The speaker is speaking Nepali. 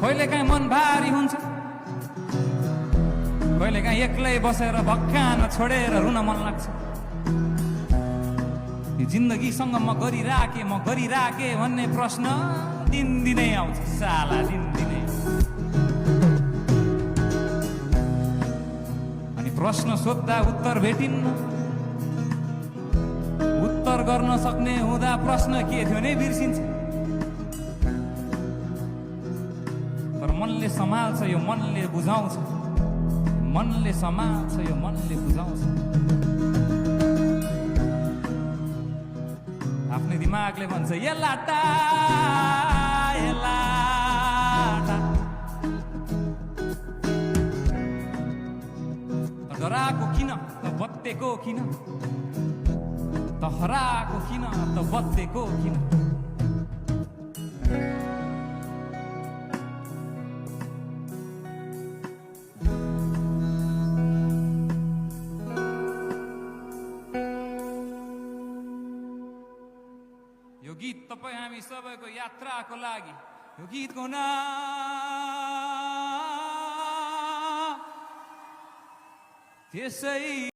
कहिलेकाहीँ मन भारी हुन्छ, कहिलेकाहीँ एक्लै बसेर भक्कान छोडेर रुन मन लाग्छ। यो जिन्दगीसँग म गरिराखे भन्ने प्रश्न दिनदिनै आउँछ, साला दिनदिनै। अनि प्रश्न सोद्धा उत्तर भेटिन्न, उत्तर गर्न सक्ने हुँदा प्रश्न के थियो नै बिर्सिन्छ। तर मनले सम्हाल्छ, यो मनले बुझाउँछ, मनले सम्हाल्छ, यो मनले बुझाउँछ। आफ्नै दिमागले भन्छ एलाटा एलाटा, त डराएको किन, त बत्तेको किन, त हराएको किन, त बत्तेको किन। यो गीत तपाईँ हामी सबैको यात्राको लागि, यो गीतको नाम त्यसै